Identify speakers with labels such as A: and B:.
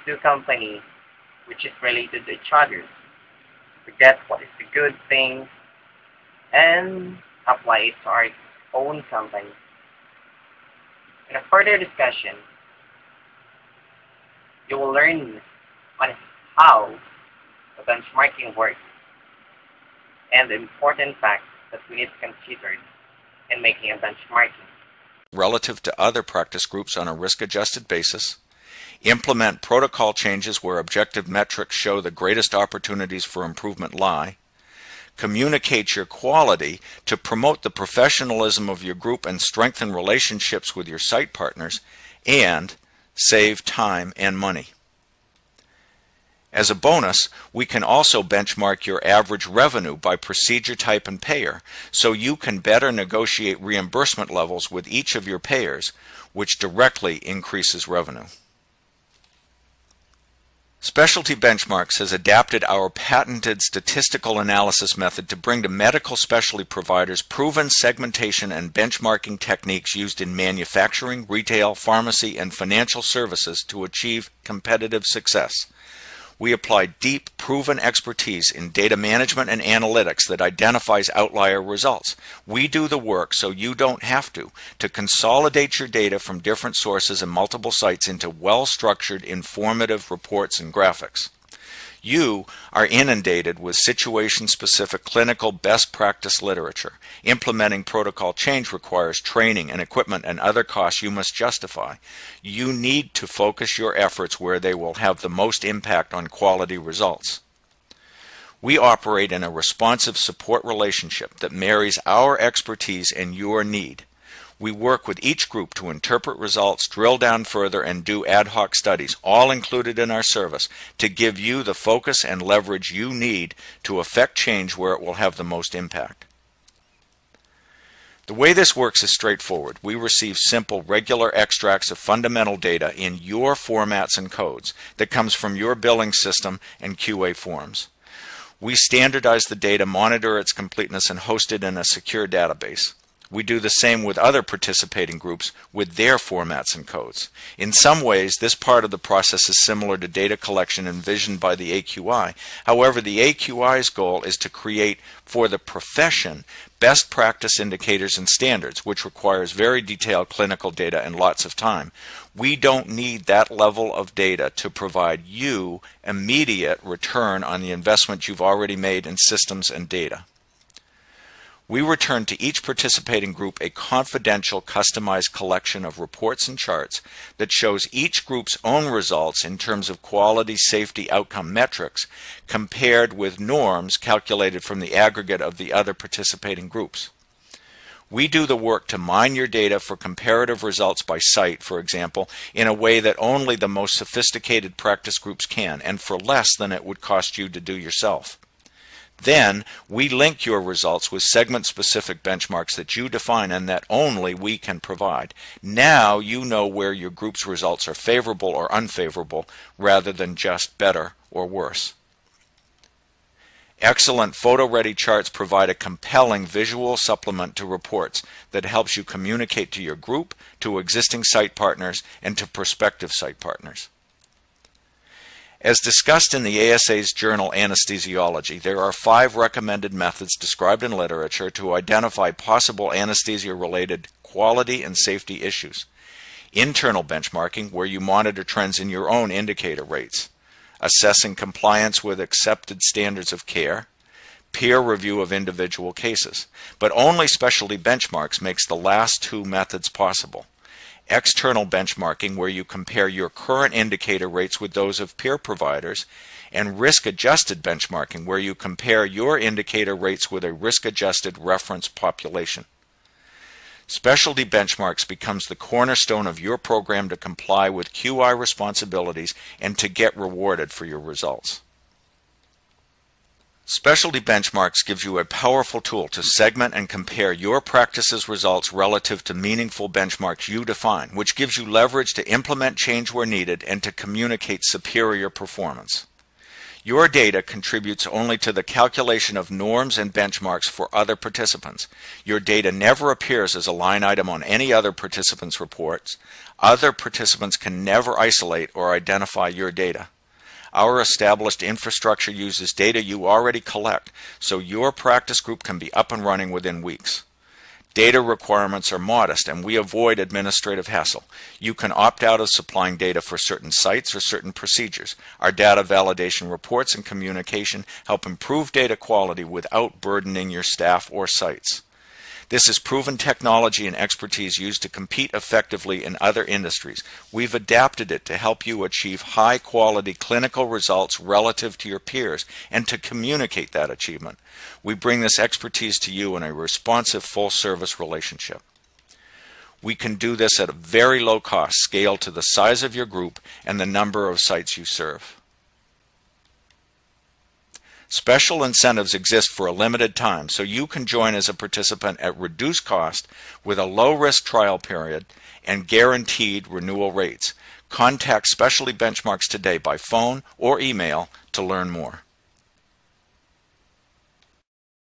A: two companies which is related to each other. We get what is the good thing and apply it to our own company. In a further discussion, you will learn on how the benchmarking works and the important facts that we need to consider in making a benchmarking.
B: Relative to other practice groups on a risk-adjusted basis, implement protocol changes where objective metrics show the greatest opportunities for improvement lie, communicate your quality to promote the professionalism of your group and strengthen relationships with your site partners, and save time and money. As a bonus, we can also benchmark your average revenue by procedure type and payer, so you can better negotiate reimbursement levels with each of your payers, which directly increases revenue. Specialty Benchmarks has adapted our patented statistical analysis method to bring to medical specialty providers proven segmentation and benchmarking techniques used in manufacturing, retail, pharmacy, and financial services to achieve competitive success. We apply deep, proven expertise in data management and analytics that identifies outlier results. We do the work so you don't have to consolidate your data from different sources and multiple sites into well-structured, informative reports and graphics. You are inundated with situation-specific clinical best practice literature. Implementing protocol change requires training and equipment and other costs you must justify. You need to focus your efforts where they will have the most impact on quality results. We operate in a responsive support relationship that marries our expertise and your need. We work with each group to interpret results, drill down further, and do ad hoc studies, all included in our service, to give you the focus and leverage you need to affect change where it will have the most impact. The way this works is straightforward. We receive simple, regular extracts of fundamental data in your formats and codes that comes from your billing system and QA forms. We standardize the data, monitor its completeness, and host it in a secure database. We do the same with other participating groups with their formats and codes. In some ways, this part of the process is similar to data collection envisioned by the AQI. However, the AQI's goal is to create for the profession best practice indicators and standards, which requires very detailed clinical data and lots of time. We don't need that level of data to provide you immediate return on the investment you've already made in systems and data. We return to each participating group a confidential, customized collection of reports and charts that shows each group's own results in terms of quality, safety, outcome metrics compared with norms calculated from the aggregate of the other participating groups. We do the work to mine your data for comparative results by site, for example, in a way that only the most sophisticated practice groups can, and for less than it would cost you to do yourself. Then, we link your results with segment-specific benchmarks that you define and that only we can provide. Now you know where your group's results are favorable or unfavorable, rather than just better or worse. Excellent photo-ready charts provide a compelling visual supplement to reports that helps you communicate to your group, to existing site partners, and to prospective site partners. As discussed in the ASA's journal Anesthesiology, there are 5 recommended methods described in literature to identify possible anesthesia-related quality and safety issues. Internal benchmarking, where you monitor trends in your own indicator rates. Assessing compliance with accepted standards of care. Peer review of individual cases. But only specialty benchmarks makes the last 2 methods possible. External benchmarking, where you compare your current indicator rates with those of peer providers, and risk-adjusted benchmarking, where you compare your indicator rates with a risk-adjusted reference population. Specialty benchmarks becomes the cornerstone of your program to comply with QI responsibilities and to get rewarded for your results. Specialty Benchmarks gives you a powerful tool to segment and compare your practice's results relative to meaningful benchmarks you define, which gives you leverage to implement change where needed and to communicate superior performance. Your data contributes only to the calculation of norms and benchmarks for other participants. Your data never appears as a line item on any other participant's reports. Other participants can never isolate or identify your data. Our established infrastructure uses data you already collect, so your practice group can be up and running within weeks. Data requirements are modest, and we avoid administrative hassle. You can opt out of supplying data for certain sites or certain procedures. Our data validation reports and communication help improve data quality without burdening your staff or sites. This is proven technology and expertise used to compete effectively in other industries. We've adapted it to help you achieve high-quality clinical results relative to your peers and to communicate that achievement. We bring this expertise to you in a responsive full-service relationship. We can do this at a very low cost, scaled to the size of your group and the number of sites you serve. Special incentives exist for a limited time, so you can join as a participant at reduced cost with a low-risk trial period and guaranteed renewal rates. Contact Specialty Benchmarks today by phone or email to learn more.